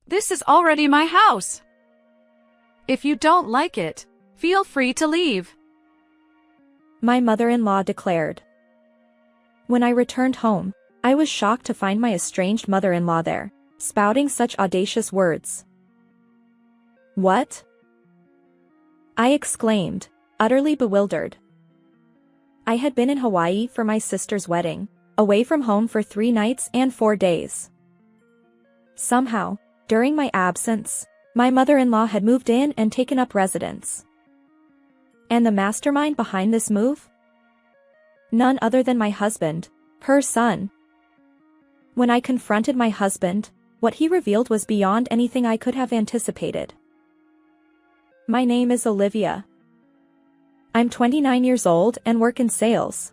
This is already my house. If you don't like it, feel free to leave," my mother-in-law declared. When I returned home, I was shocked to find my estranged mother-in-law there, spouting such audacious words. "What?" I exclaimed, utterly bewildered. I had been in Hawaii for my sister's wedding, away from home for 3 nights and 4 days. Somehow, during my absence, my mother-in-law had moved in and taken up residence. And the mastermind behind this move? None other than my husband, her son. When I confronted my husband, what he revealed was beyond anything I could have anticipated. "My name is Olivia. I'm 29 years old and work in sales.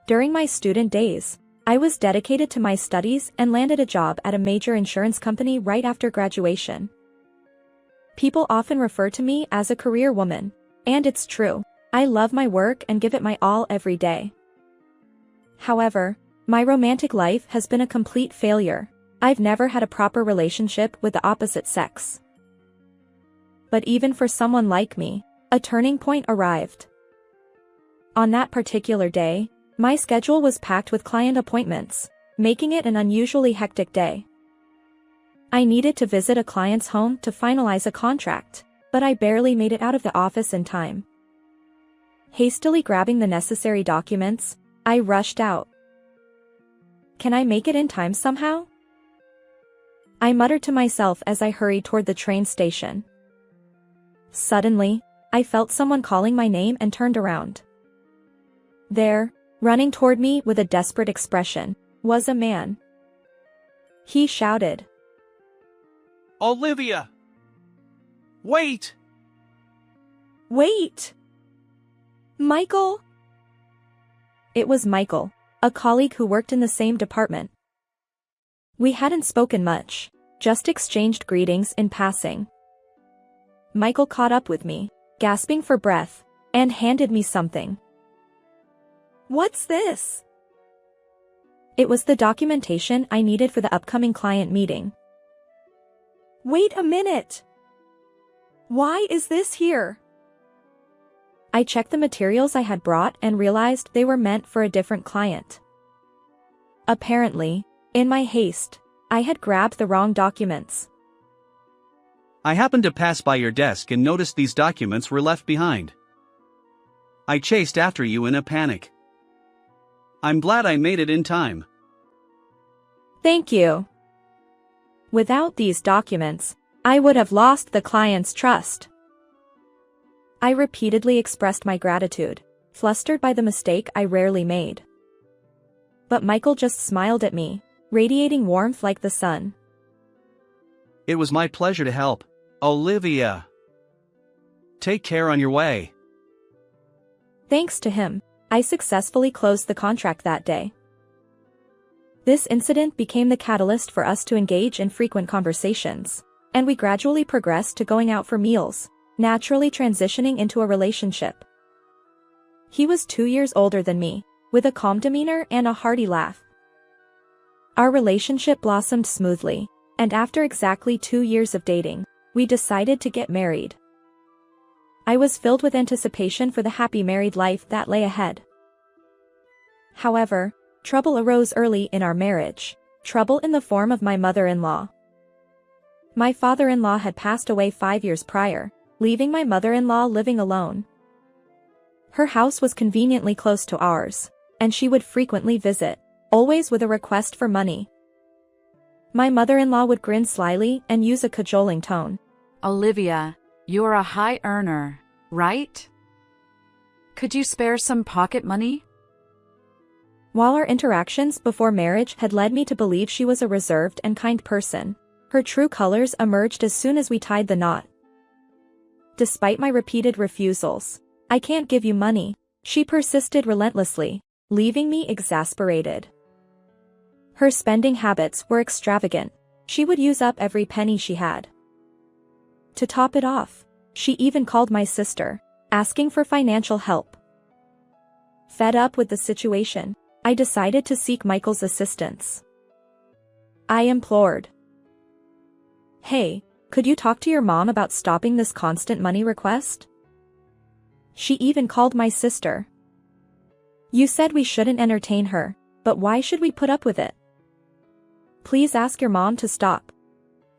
During my student days, I was dedicated to my studies and landed a job at a major insurance company right after graduation. People often refer to me as a career woman, and it's true. I love my work and give it my all every day. However, my romantic life has been a complete failure. I've never had a proper relationship with the opposite sex. But even for someone like me, a turning point arrived. On that particular day, my schedule was packed with client appointments, making it an unusually hectic day. I needed to visit a client's home to finalize a contract, but I barely made it out of the office in time. Hastily grabbing the necessary documents, I rushed out. "Can I make it in time somehow?" I muttered to myself as I hurried toward the train station. Suddenly, I felt someone calling my name and turned around. There, running toward me with a desperate expression, was a man. He shouted, "Olivia! Wait!" "Wait! Michael?" It was Michael, a colleague who worked in the same department. We hadn't spoken much, just exchanged greetings in passing. Michael caught up with me, gasping for breath, and handed me something. "What's this?" It was the documentation I needed for the upcoming client meeting. "Wait a minute! Why is this here?" I checked the materials I had brought and realized they were meant for a different client. Apparently, in my haste, I had grabbed the wrong documents. "I happened to pass by your desk and noticed these documents were left behind. I chased after you in a panic. I'm glad I made it in time." "Thank you. Without these documents, I would have lost the client's trust." I repeatedly expressed my gratitude, flustered by the mistake I rarely made. But Michael just smiled at me, radiating warmth like the sun. "It was my pleasure to help, Olivia. Take care on your way." Thanks to him, I successfully closed the contract that day. This incident became the catalyst for us to engage in frequent conversations, and we gradually progressed to going out for meals, naturally transitioning into a relationship. He was 2 years older than me, with a calm demeanor and a hearty laugh. Our relationship blossomed smoothly, and after exactly 2 years of dating, we decided to get married. I was filled with anticipation for the happy married life that lay ahead. However, trouble arose early in our marriage, trouble in the form of my mother-in-law. My father-in-law had passed away 5 years prior, leaving my mother-in-law living alone. Her house was conveniently close to ours, and she would frequently visit, always with a request for money. My mother-in-law would grin slyly and use a cajoling tone. "Olivia, you're a high earner, right? Could you spare some pocket money?" While our interactions before marriage had led me to believe she was a reserved and kind person, her true colors emerged as soon as we tied the knot. Despite my repeated refusals, "I can't give you money," she persisted relentlessly, leaving me exasperated. Her spending habits were extravagant. She would use up every penny she had. To top it off, she even called my sister, asking for financial help. Fed up with the situation, I decided to seek Michael's assistance. I implored, Hey, could you talk to your mom about stopping this constant money request? She even called my sister. You said we shouldn't entertain her, but why should we put up with it? Please ask your mom to stop.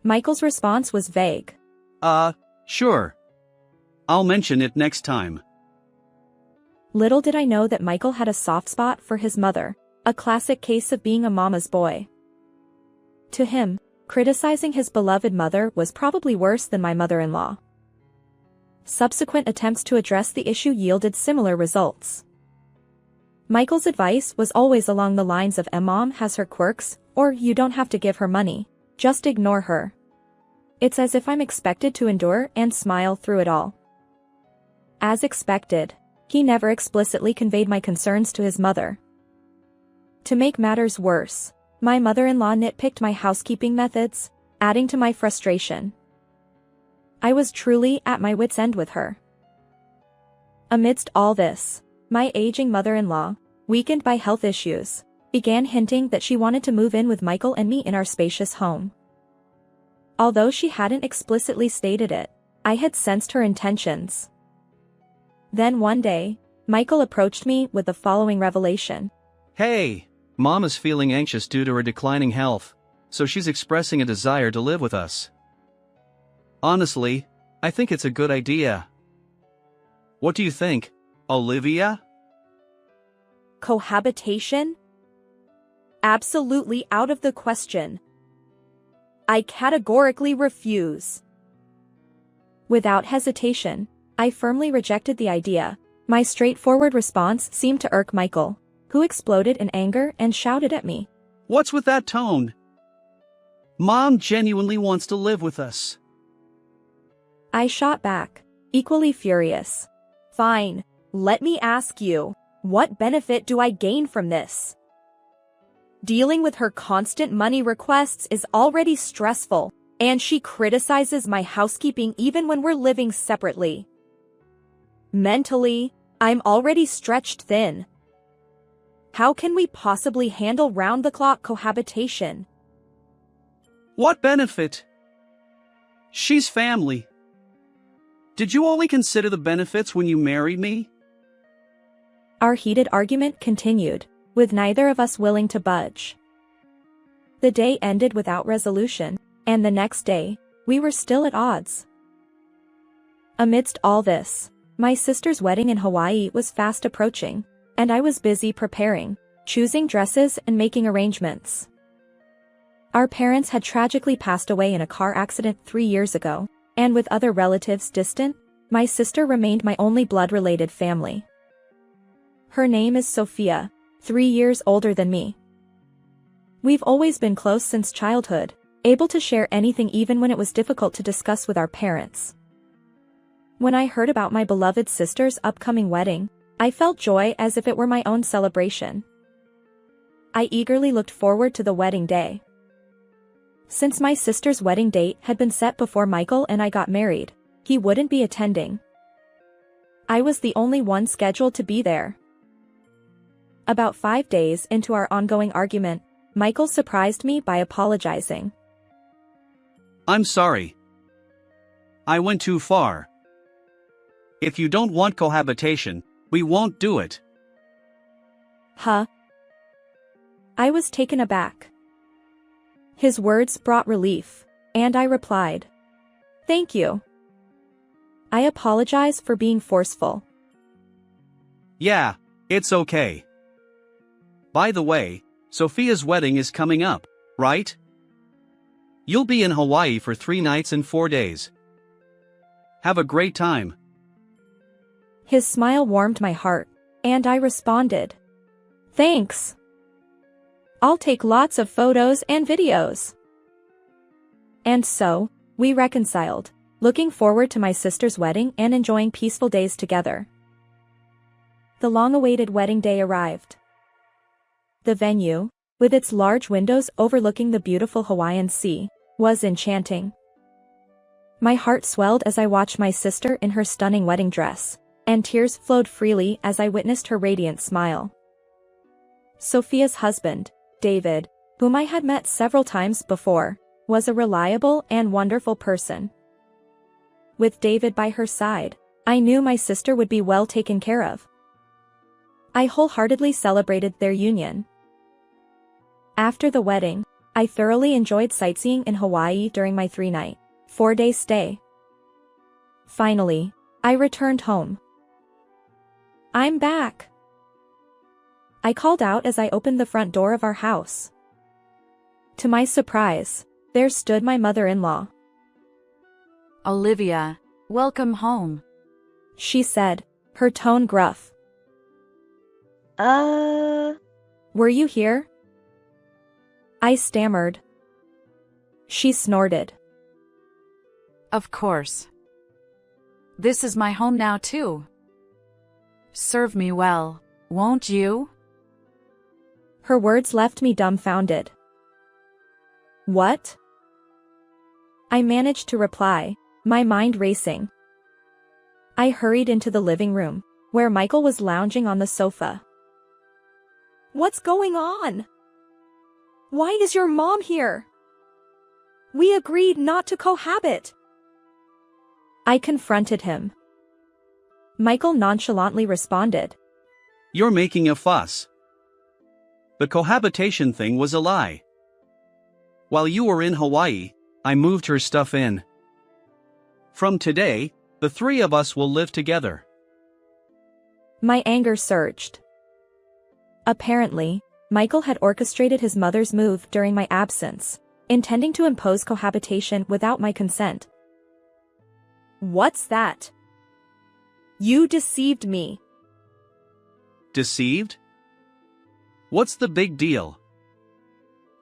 Michael's response was vague. Sure. I'll mention it next time. Little did I know that Michael had a soft spot for his mother, a classic case of being a mama's boy. To him, criticizing his beloved mother was probably worse than my mother-in-law. Subsequent attempts to address the issue yielded similar results. Michael's advice was always along the lines of Mom has her quirks, or you don't have to give her money, just ignore her. It's as if I'm expected to endure and smile through it all. As expected, he never explicitly conveyed my concerns to his mother. To make matters worse, my mother-in-law nitpicked my housekeeping methods, adding to my frustration. I was truly at my wit's end with her. Amidst all this, my aging mother-in-law, weakened by health issues, began hinting that she wanted to move in with Michael and me in our spacious home. Although she hadn't explicitly stated it, I had sensed her intentions. Then one day, Michael approached me with the following revelation. Hey, Mom is feeling anxious due to her declining health, so she's expressing a desire to live with us. Honestly, I think it's a good idea. What do you think, Olivia? Cohabitation? Absolutely out of the question. I categorically refuse. Without hesitation, I firmly rejected the idea. My straightforward response seemed to irk Michael, who exploded in anger and shouted at me. What's with that tone? Mom genuinely wants to live with us. I shot back, equally furious. Fine, let me ask you, what benefit do I gain from this? Dealing with her constant money requests is already stressful, and she criticizes my housekeeping even when we're living separately. Mentally, I'm already stretched thin. How can we possibly handle round-the-clock cohabitation? What benefit? She's family. Did you only consider the benefits when you married me? Our heated argument continued, with neither of us willing to budge. The day ended without resolution, and the next day, we were still at odds. Amidst all this, my sister's wedding in Hawaii was fast approaching, and I was busy preparing, choosing dresses and making arrangements. Our parents had tragically passed away in a car accident 3 years ago, and with other relatives distant, my sister remained my only blood-related family. Her name is Sophia, 3 years older than me. We've always been close since childhood, able to share anything even when it was difficult to discuss with our parents. When I heard about my beloved sister's upcoming wedding, I felt joy as if it were my own celebration. I eagerly looked forward to the wedding day. Since my sister's wedding date had been set before Michael and I got married, he wouldn't be attending. I was the only one scheduled to be there. About 5 days into our ongoing argument, Michael surprised me by apologizing. I'm sorry. I went too far. If you don't want cohabitation, we won't do it. Huh? I was taken aback. His words brought relief, and I replied, "Thank you. I apologize for being forceful." Yeah, it's okay. By the way, Sophia's wedding is coming up, right? You'll be in Hawaii for 3 nights and 4 days. Have a great time. His smile warmed my heart, and I responded, "Thanks. I'll take lots of photos and videos." And so, we reconciled, looking forward to my sister's wedding and enjoying peaceful days together. The long-awaited wedding day arrived. The venue, with its large windows overlooking the beautiful Hawaiian Sea, was enchanting. My heart swelled as I watched my sister in her stunning wedding dress, and tears flowed freely as I witnessed her radiant smile. Sophia's husband, David, whom I had met several times before, was a reliable and wonderful person. With David by her side, I knew my sister would be well taken care of. I wholeheartedly celebrated their union. After the wedding, I thoroughly enjoyed sightseeing in Hawaii during my 3-night, 4-day stay. Finally, I returned home. "I'm back," I called out as I opened the front door of our house. To my surprise, there stood my mother-in-law. "Olivia, welcome home," she said, her tone gruff. Were you here?" I stammered. She snorted. "Of course. This is my home now too. Serve me well, won't you?" Her words left me dumbfounded. "What?" I managed to reply, my mind racing. I hurried into the living room, where Michael was lounging on the sofa. "What's going on? Why is your mom here? We agreed not to cohabit." I confronted him. Michael nonchalantly responded, You're making a fuss. The cohabitation thing was a lie. While you were in Hawaii, I moved her stuff in. From today, the 3 of us will live together. My anger surged. Apparently, Michael had orchestrated his mother's move during my absence, intending to impose cohabitation without my consent. "What's that? You deceived me." Deceived? What's the big deal?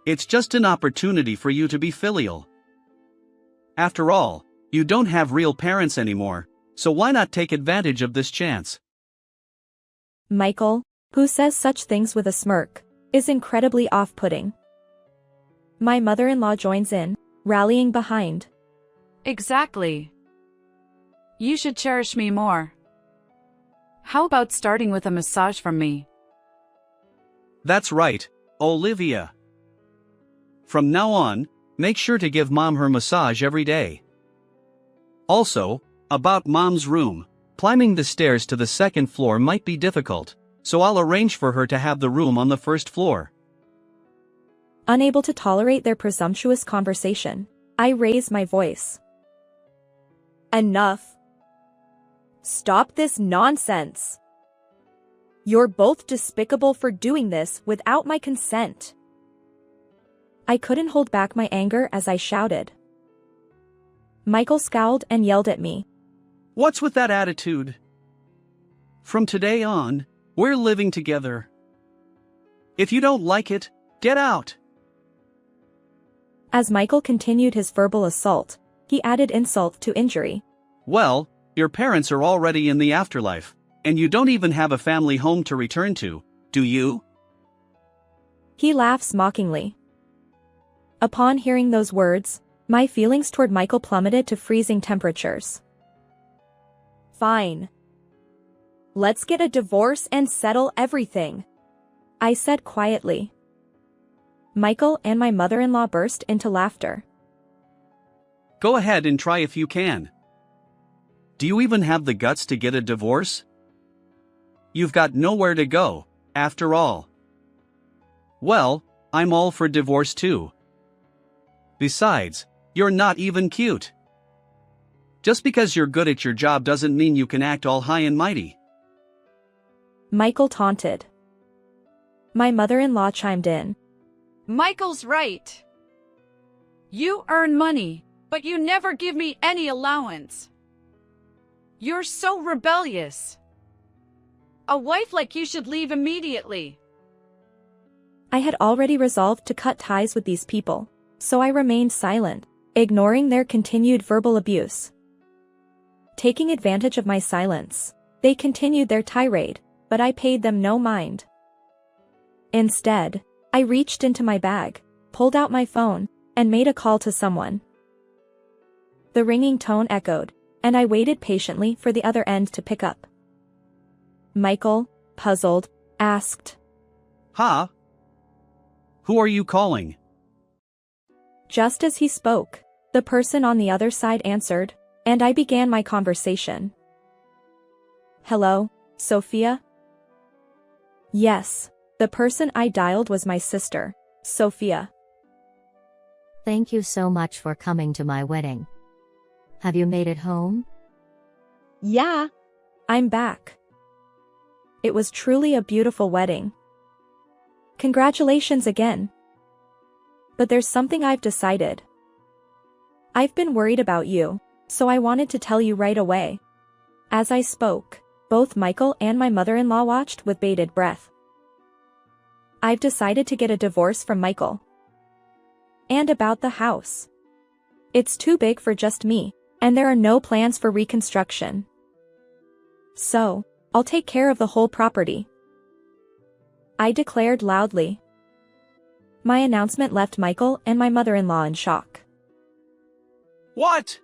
It's just an opportunity for you to be filial. After all, you don't have real parents anymore, so why not take advantage of this chance? Michael, who says such things with a smirk, is incredibly off-putting. My mother-in-law joins in, rallying behind. "Exactly. You should cherish me more. How about starting with a massage from me?" That's right, Olivia. From now on, make sure to give Mom her massage every day. Also, about Mom's room, climbing the stairs to the 2nd floor might be difficult, so I'll arrange for her to have the room on the 1st floor. Unable to tolerate their presumptuous conversation, I raised my voice. "Enough. Stop this nonsense. You're both despicable for doing this without my consent." I couldn't hold back my anger as I shouted. Michael scowled and yelled at me. What's with that attitude? From today on, we're living together. If you don't like it, get out. As Michael continued his verbal assault, he added insult to injury. Well, your parents are already in the afterlife, and you don't even have a family home to return to, do you? He laughs mockingly. Upon hearing those words, my feelings toward Michael plummeted to freezing temperatures. "Fine. Let's get a divorce and settle everything," I said quietly. Michael and my mother-in-law burst into laughter. Go ahead and try if you can. Do you even have the guts to get a divorce? You've got nowhere to go, after all. Well, I'm all for divorce too. Besides, you're not even cute. Just because you're good at your job doesn't mean you can act all high and mighty. Michael taunted. My mother-in-law chimed in. "Michael's right. You earn money, but you never give me any allowance. You're so rebellious. A wife like you should leave immediately." I had already resolved to cut ties with these people, so I remained silent, ignoring their continued verbal abuse. Taking advantage of my silence, they continued their tirade, but I paid them no mind. Instead, I reached into my bag, pulled out my phone, and made a call to someone. The ringing tone echoed, and I waited patiently for the other end to pick up. Michael, puzzled, asked, Huh? Who are you calling? Just as he spoke, the person on the other side answered, and I began my conversation. Hello, Sophia? Yes, the person I dialed was my sister, Sophia. Thank you so much for coming to my wedding. Have you made it home? Yeah, I'm back. It was truly a beautiful wedding. Congratulations again. But there's something I've decided. I've been worried about you, so I wanted to tell you right away. As I spoke, both Michael and my mother-in-law watched with bated breath. I've decided to get a divorce from Michael. And about the house. It's too big for just me, and there are no plans for reconstruction. So, I'll take care of the whole property. I declared loudly. My announcement left Michael and my mother-in-law in shock. What?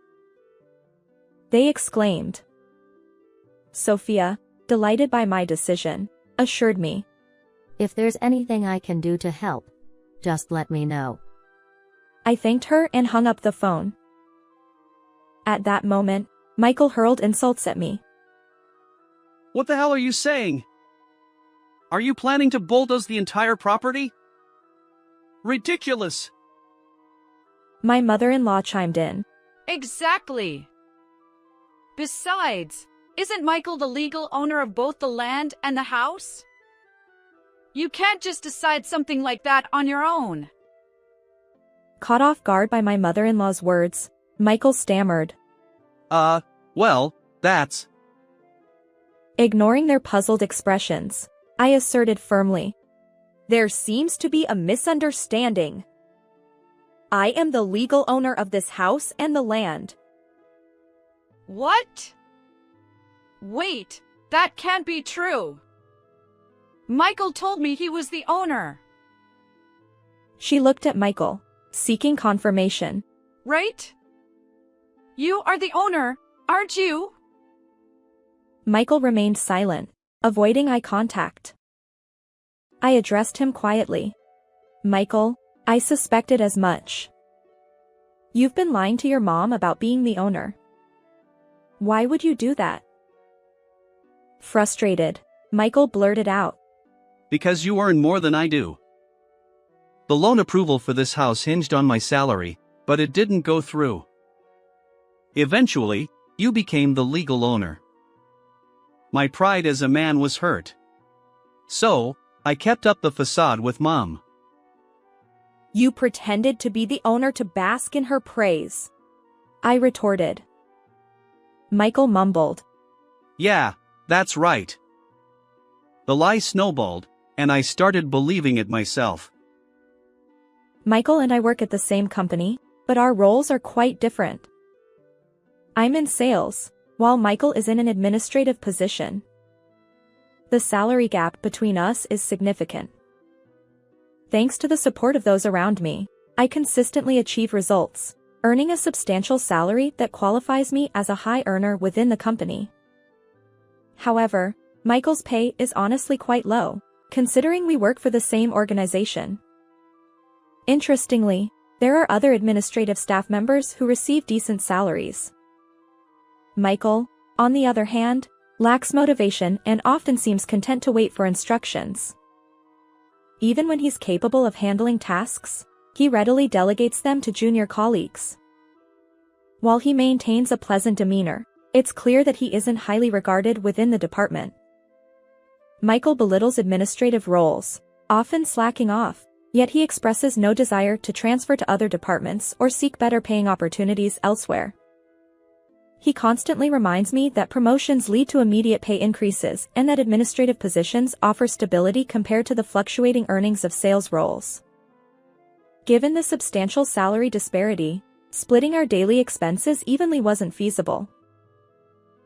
They exclaimed. Sophia, delighted by my decision, assured me. If there's anything I can do to help, just let me know. I thanked her and hung up the phone. At that moment, Michael hurled insults at me. What the hell are you saying? Are you planning to bulldoze the entire property? Ridiculous! My mother-in-law chimed in. Exactly. Besides, isn't Michael the legal owner of both the land and the house? You can't just decide something like that on your own. Caught off guard by my mother-in-law's words, Michael stammered. Well, that's... Ignoring their puzzled expressions, I asserted firmly. There seems to be a misunderstanding. I am the legal owner of this house and the land. What? Wait, that can't be true. Michael told me he was the owner. She looked at Michael, seeking confirmation. Right? You are the owner, aren't you? Michael remained silent, avoiding eye contact. I addressed him quietly. Michael, I suspected as much. You've been lying to your mom about being the owner. Why would you do that? Frustrated, Michael blurted out. Because you earn more than I do. The loan approval for this house hinged on my salary, but it didn't go through. Eventually, you became the legal owner. My pride as a man was hurt. So, I kept up the facade with Mom. You pretended to be the owner to bask in her praise. I retorted. Michael mumbled. Yeah, that's right. The lie snowballed, and I started believing it myself. Michael and I work at the same company, but our roles are quite different. I'm in sales, while Michael is in an administrative position. The salary gap between us is significant. Thanks to the support of those around me, I consistently achieve results, earning a substantial salary that qualifies me as a high earner within the company. However, Michael's pay is honestly quite low, considering we work for the same organization. Interestingly, there are other administrative staff members who receive decent salaries. Michael, on the other hand, lacks motivation and often seems content to wait for instructions. Even when he's capable of handling tasks, he readily delegates them to junior colleagues. While he maintains a pleasant demeanor, it's clear that he isn't highly regarded within the department. Michael belittles administrative roles, often slacking off, yet he expresses no desire to transfer to other departments or seek better paying opportunities elsewhere. He constantly reminds me that promotions lead to immediate pay increases and that administrative positions offer stability compared to the fluctuating earnings of sales roles. Given the substantial salary disparity, splitting our daily expenses evenly wasn't feasible.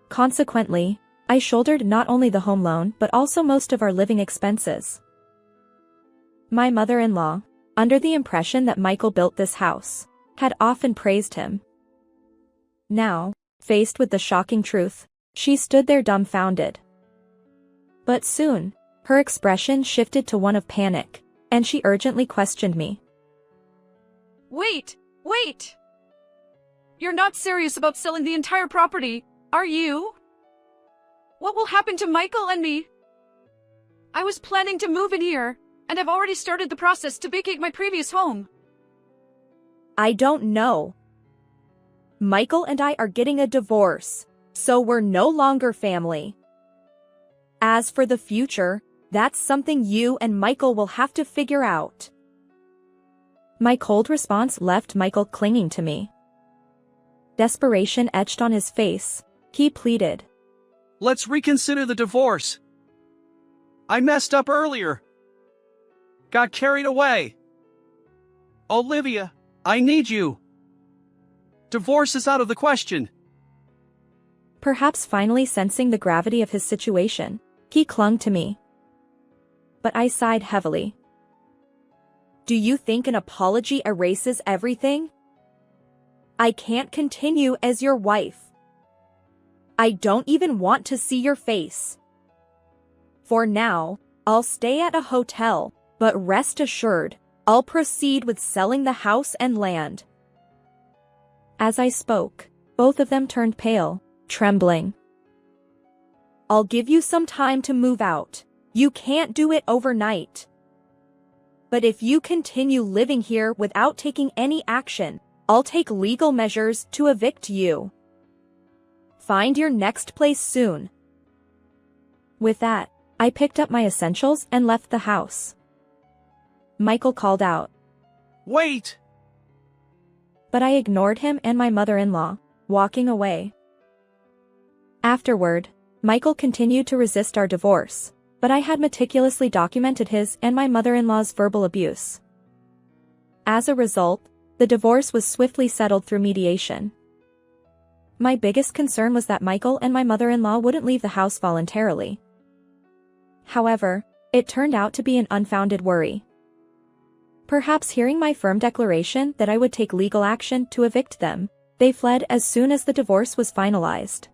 Consequently, I shouldered not only the home loan but also most of our living expenses. My mother-in-law, under the impression that Michael built this house, had often praised him. Now, faced with the shocking truth, she stood there dumbfounded. But soon, her expression shifted to one of panic, and she urgently questioned me. Wait, Wait! You're not serious about selling the entire property, are you? What will happen to Michael and me? I was planning to move in here, and I've already started the process to vacate my previous home. I don't know. Michael and I are getting a divorce, so we're no longer family. As for the future, that's something you and Michael will have to figure out. My cold response left Michael clinging to me. Desperation etched on his face. He pleaded. Let's reconsider the divorce. I messed up earlier. Got carried away. Olivia, I need you. Divorce is out of the question. Perhaps finally sensing the gravity of his situation, he clung to me. But I sighed heavily. Do you think an apology erases everything? I can't continue as your wife. I don't even want to see your face. For now, I'll stay at a hotel, but rest assured, I'll proceed with selling the house and land. As I spoke, both of them turned pale, trembling. I'll give you some time to move out. You can't do it overnight. But if you continue living here without taking any action, I'll take legal measures to evict you. Find your next place soon. With that, I picked up my essentials and left the house. Michael called out. Wait! But I ignored him and my mother-in-law, walking away. Afterward, Michael continued to resist our divorce, but I had meticulously documented his and my mother-in-law's verbal abuse. As a result, the divorce was swiftly settled through mediation. My biggest concern was that Michael and my mother-in-law wouldn't leave the house voluntarily. However, it turned out to be an unfounded worry. Perhaps hearing my firm declaration that I would take legal action to evict them, they fled as soon as the divorce was finalized.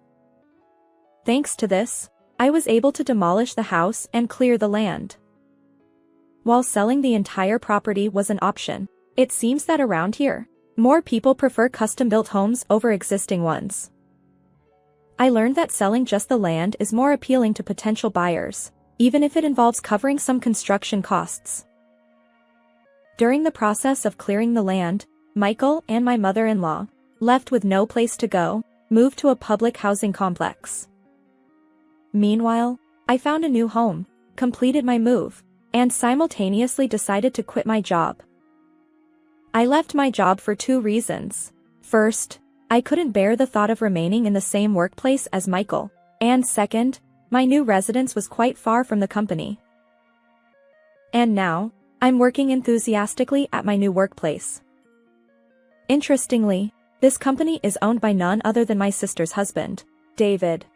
Thanks to this, I was able to demolish the house and clear the land. While selling the entire property was an option, it seems that around here, more people prefer custom-built homes over existing ones. I learned that selling just the land is more appealing to potential buyers, even if it involves covering some construction costs. During the process of clearing the land, Michael and my mother-in-law, left with no place to go, moved to a public housing complex. Meanwhile, I found a new home, completed my move, and simultaneously decided to quit my job. I left my job for 2 reasons. First, I couldn't bear the thought of remaining in the same workplace as Michael, and second, my new residence was quite far from the company. And now, I'm working enthusiastically at my new workplace. Interestingly, this company is owned by none other than my sister's husband, David.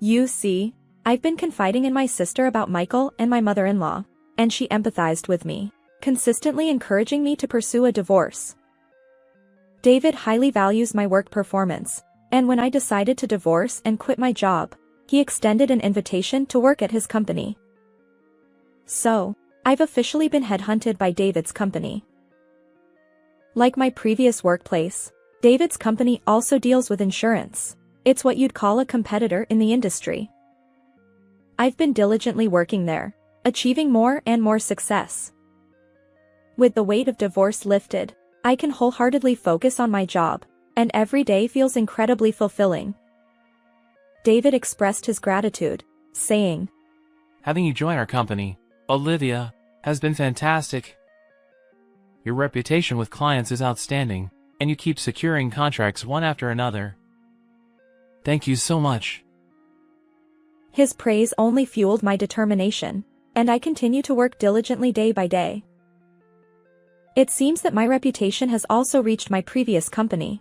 You see, I've been confiding in my sister about Michael and my mother-in-law, and she empathized with me, consistently encouraging me to pursue a divorce. David highly values my work performance, and when I decided to divorce and quit my job, he extended an invitation to work at his company. So, I've officially been headhunted by David's company. Like my previous workplace, David's company also deals with insurance. It's what you'd call a competitor in the industry. I've been diligently working there, achieving more and more success. With the weight of divorce lifted, I can wholeheartedly focus on my job, and every day feels incredibly fulfilling. David expressed his gratitude, saying, Having you join our company, Olivia, has been fantastic. Your reputation with clients is outstanding, and you keep securing contracts one after another. Thank you so much. His praise only fueled my determination, and I continue to work diligently day by day. It seems that my reputation has also reached my previous company.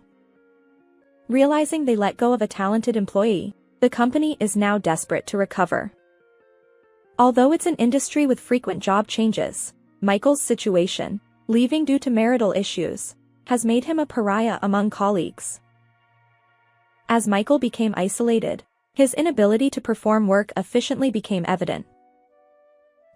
Realizing they let go of a talented employee, the company is now desperate to recover. Although it's an industry with frequent job changes, Michael's situation, leaving due to marital issues, has made him a pariah among colleagues. As Michael became isolated, his inability to perform work efficiently became evident.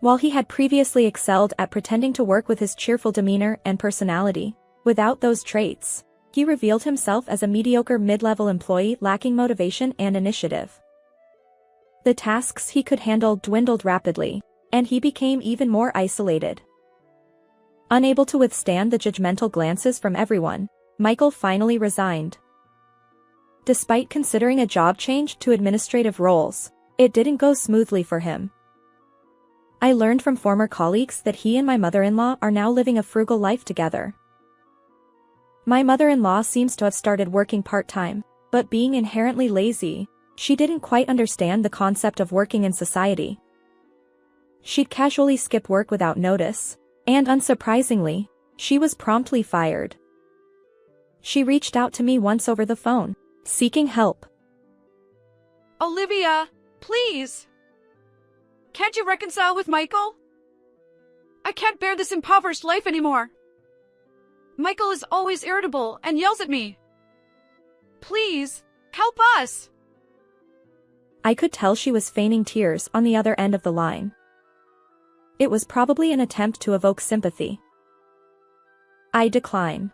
While he had previously excelled at pretending to work with his cheerful demeanor and personality, Without those traits, he revealed himself as a mediocre mid-level employee lacking motivation and initiative. The tasks he could handle dwindled rapidly, and he became even more isolated. Unable to withstand the judgmental glances from everyone, Michael finally resigned. Despite considering a job change to administrative roles, it didn't go smoothly for him. I learned from former colleagues that he and my mother-in-law are now living a frugal life together. My mother-in-law seems to have started working part-time, but being inherently lazy, she didn't quite understand the concept of working in society. She'd casually skip work without notice, and unsurprisingly, she was promptly fired. She reached out to me once over the phone, seeking help. Olivia, please! Can't you reconcile with Michael? I can't bear this impoverished life anymore. Michael is always irritable and yells at me. Please, help us! I could tell she was feigning tears on the other end of the line. It was probably an attempt to evoke sympathy. I decline.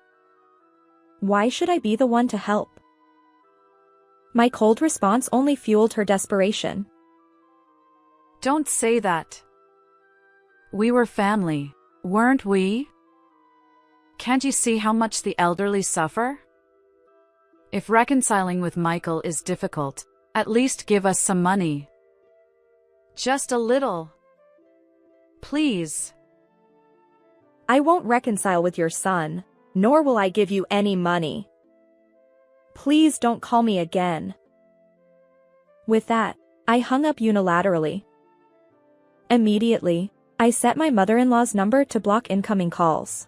Why should I be the one to help? My cold response only fueled her desperation. Don't say that. We were family, weren't we? Can't you see how much the elderly suffer? If reconciling with Michael is difficult, at least give us some money. Just a little. Please. I won't reconcile with your son, nor will I give you any money. Please don't call me again. With that, I hung up unilaterally. Immediately, I set my mother-in-law's number to block incoming calls.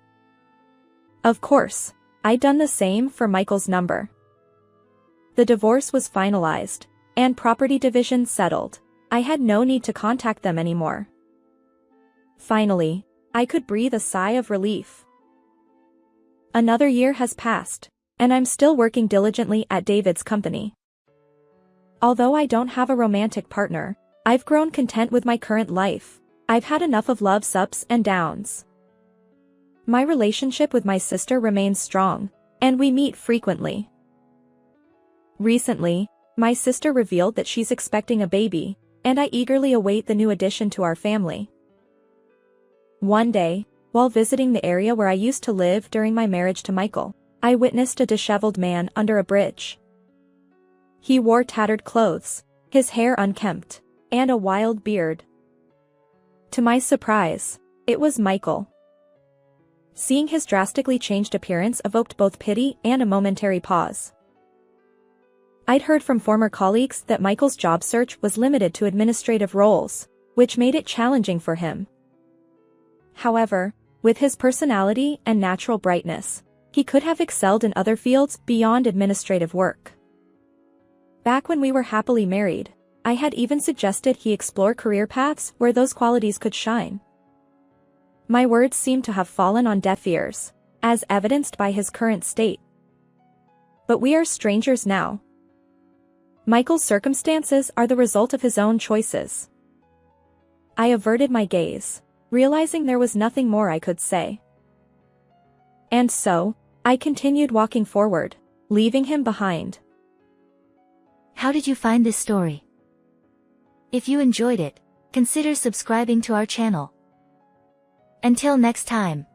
Of course, I'd done the same for Michael's number. The divorce was finalized, and property division settled. I had no need to contact them anymore. Finally, I could breathe a sigh of relief. Another year has passed, and I'm still working diligently at David's company. Although I don't have a romantic partner, I've grown content with my current life. I've had enough of love's ups and downs. My relationship with my sister remains strong, and we meet frequently. Recently, my sister revealed that she's expecting a baby, and I eagerly await the new addition to our family. One day, while visiting the area where I used to live during my marriage to Michael, I witnessed a disheveled man under a bridge. He wore tattered clothes, his hair unkempt, and a wild beard. To my surprise, it was Michael. Seeing his drastically changed appearance evoked both pity and a momentary pause. I'd heard from former colleagues that Michael's job search was limited to administrative roles, which made it challenging for him. However, with his personality and natural brightness, he could have excelled in other fields beyond administrative work. Back when we were happily married, I had even suggested he explore career paths where those qualities could shine. My words seemed to have fallen on deaf ears, as evidenced by his current state. But we are strangers now. Michael's circumstances are the result of his own choices. I averted my gaze, realizing there was nothing more I could say. And so, I continued walking forward, leaving him behind. How did you find this story? If you enjoyed it, consider subscribing to our channel. Until next time.